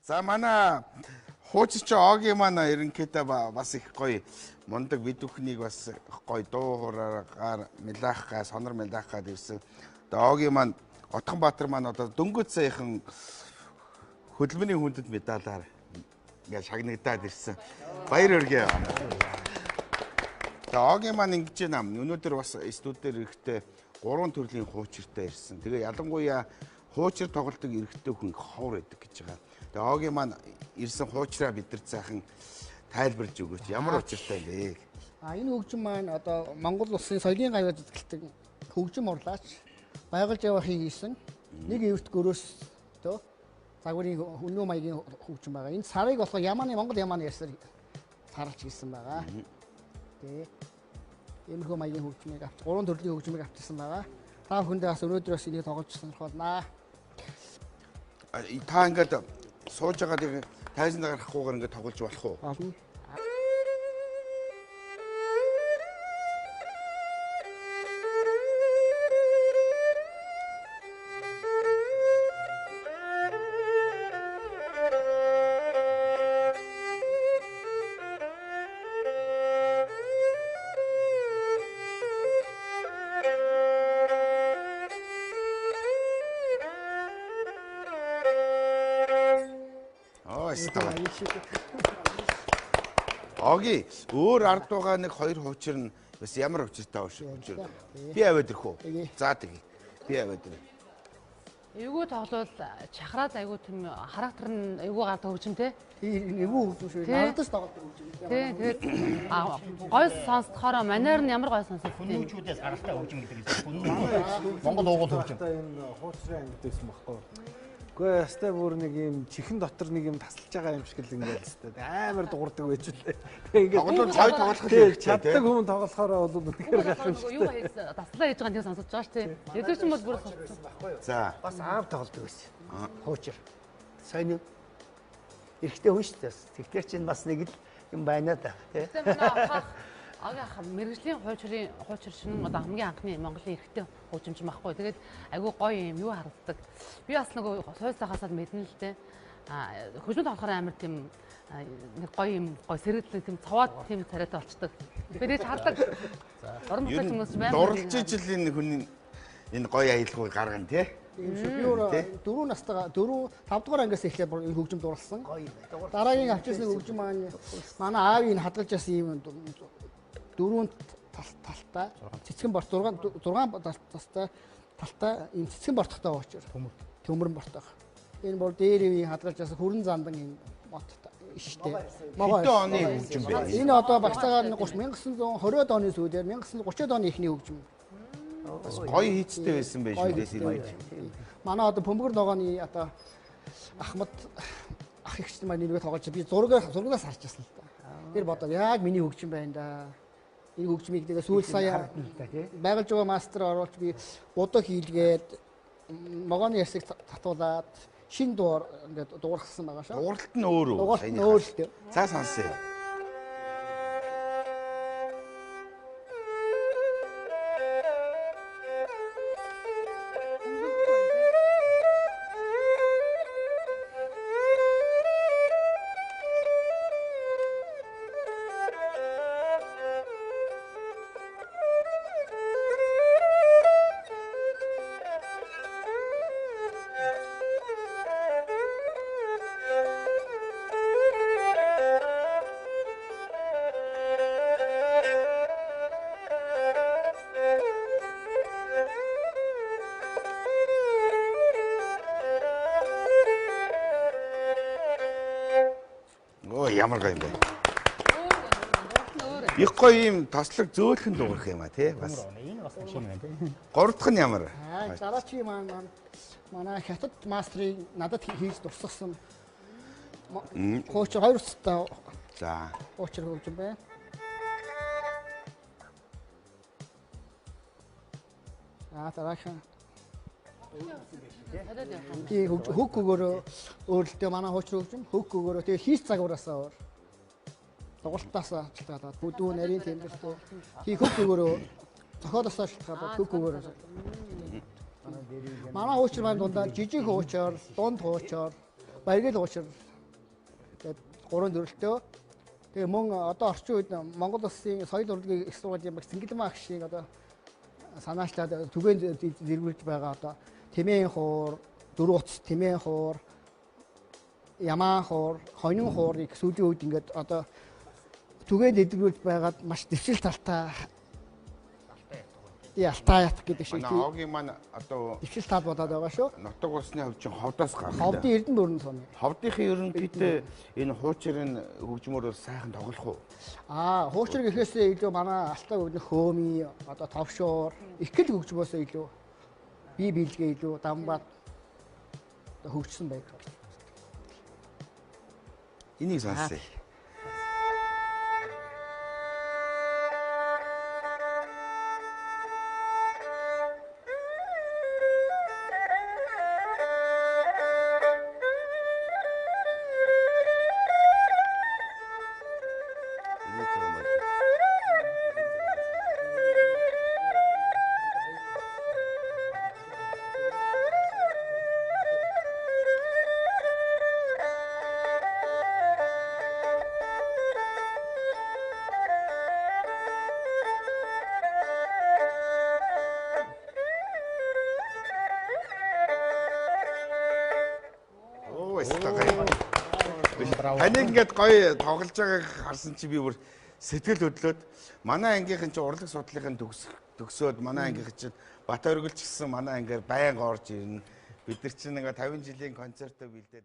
За манай хуучч Оги манай ерөнхийдөө бас их гоё мундаг бид бүхнийг бас гоё дуу хуураар мэлахгаа сонор мэлахгаад ирсэн. Тэгээ Оги маань Отгонбаатар маань одоо дөнгөж саяхан хөдөлмөрийн хүндэт медалаар ингээд шагнагдаад ирсэн. Баяр хүргэе. Тэгээ Оги маань ингэж байна. Өнөөдөр бас студиудээр ирэхдээ 3 төрлийн хуучиртай ирсэн. Тэгээ ялангуяа хуучир тоглолтог эрэхтэй хүн ховор байдаг гэж байгаа. Тэгээ Оги маань ирсэн хуучраа бид нар цаахан тайлбарж өгөөч. Ямар учиртай вэ? Энэ хөгжим маань одоо Монгол улсын соёлын гавьяа зүтгэлдэг хөгжим урлаач байгуулж явахыг хийсэн. Нэг эвэрт гөрөөстөө загварын өнөө маягийн хөгжим байгаа. Энэ сарыг болохоор Ямааны Монгол Ямааны ясаар саралж хийсэн байгаа. Тэгээ иймэрхүү маягийн хөгжмийг авч 3 төрлийн хөгжмийг авчихсан байгаа. Та бүхэндээ бас өнөөдөр бас энийг тоглож сонирхолнаа. Та ингээд сууж байгаа тайзан гарахгүйгээр ингээд тоглож болох уу? Болно. Оги өөр ард байгаа нэг 2 хуучир нь бас ямар учиртай хуучир. Би аваад ирэх үү? За тэгье. Би аваад ирээ. Эвгүй тоглол чахраад айгүй тийм характер нь эвгүй гардаг хөгжимтэй. Эвгүй хөгжим шүү. Нардас тоглолт хөгжим. Тий, тэгээд гой сонсдохоор манер нь ямар гой сонсох вэ? Хүнүүчүүдээс гаралтай хөгжим гэдэг чинь. Монгол уугуул хөгжим. Энэ хуучрын ангидсэн баггүй. Гэхдээ ястай бүр нэг юм чихэн дотор нэг юм тасалж байгаа юм шиг л ингээд хэвчээ амар дуурдаг байж лээ. Тэгээд тоглолт цай тоглох хэрэгтэй. Чаддаг хүн тоглохоор бол үнэхээр гайхах юм. Юу таслаа хийж байгаа нь сонсож байгаа шүү дээ. Ядуу ч юм бол бүр за бас аав тоглолдог байсан. Хуучир. Сайн эрэхтэй хүн шүү дээ. Тэгтэр чинь бас нэг л юм байна да. Тэ. Оги мэрэгжлийн хуучир шин одоо хамгийн анхны Монголын эрэхтэй хөгжимч байхгүй. Тэгээд айгүй гоё юм юу харагддаг. Би бас нөгөө сойсахасаад мэднэ л дээ. Хөгжмөд болохоор амар тийм нэг гоё юм гоё сэргэлэн тийм цаваад тийм царайтай болчдөг. Би тэгж хардаг. Орон нутгийн хүмүүс байна. Дурлж ижил энэ хүний энэ гоё аялалгыг гаргана тий. Би өөр 4 настайгаа 5 дугаар ангиас эхлээд энэ хөгжим дурлсан. Дараагийн авчирсан хөгжим маань манай аавын хадгалж ясан юм 4 талтай цэцгэн борт 6 талтай ийм цэцгэн борттой уучир. Төмөрн борттой. Энэ бол дээр үеийн хадгалж ясан хүрэн зандан энэ моттой штэ. Хэдэн оны хөгжим бэ? Энэ одоо багтаагаар 1920-од оны сүүлээр 1930-од оны эхний хөгжим. Бас гоё хийцтэй байсан байж шүү дээ. Манай одоо Бөмбөр ногооны одоо Ахмад ах ихч маань нэгэ тоглож би зургаас харж байсан л та. Тэр бодоод яг миний хөгжим байна да. Энэ хөгжмийг тэгээ сүүл сая байгуулж байгаа мастер оруулж би будаа хийлгээд могооны ясыг татуулаад шин дуур ингээд дуурхсан байгаа шүү. Дууралт нь өөр үү? Дууралт нь өөр л дээ. За сонсъё. Ямар гоё юм бэ? Их гоё юм таслаг зөөлхөн дуурах юм а тий бас. Энэ бас шинэ байна тий. 3 дахь нь ямар? Дараачи манай хятад мастрыг надад хийж дурсгасан. Хуучир 2 цэцтэй. За. Хуучир хөгжим байна. Дараахан тий хөг өгөөрөө өөрөлтөө манай хуучир хөгжим хөг өгөөрөө тэгээ хийс загвараасаа өөр тоглолтоос шалтгаалаад бүдүү нарийн тэмдэгтэй тий хөг өгөөрөө зохиолосоо шалтгаалаад хөг өгөөрөө манай хуучир маань дундаа жижиг хуучир дунд хуучир баяргал хуучир Тэгээд 3 төрөлтөө. Тэгээ мөн одоо орчин үед Монгол Улсын соёл урлагийн их сургуулийн баг Цэнгэлмаа ах шиг одоо санаачлаад түгээн зэргүүлж байгаа одоо Тэмээн хуур, Дөрөв утас Тэмээн хуур, Ямаан хуур, Хонин хуурыг сүүлийн үед ингээд одоо түгээн зэргүүлж байгаад маш дэвшил талтай Ялтаа ятг гэдэг шиг манай Огийн маань одоо дэвшил тал болоод байгаа шүү. нутаг улсны хөвчин ховдоос гардаг. Ховдын Эрдэнэ бүрэн цоны. Ховдынхын ерөнхийдөө энэ хуучрын хөгжмөр бол сайхан тоглох уу? Хуучрыг гэхээсээ илүү манай алтан өвдөх хөөми одоо товшуур их гэл хөгжмөөсөө илүү бие биелгээ илүү дамбаад хөгжсөн байх. Энийг сонсъё. Таныг ингээд гоё тоглож байгааг харсан чи би бүр сэтгэл хөдлөөд манай ангийнхан чи урлаг судлалын төгсөөд манай ангийнхан чи Бат оргилч гэсэн манай ангаар байнга орж ирнэ. Бид нар чинь нэг 50 жилийн концертоо бэлдээд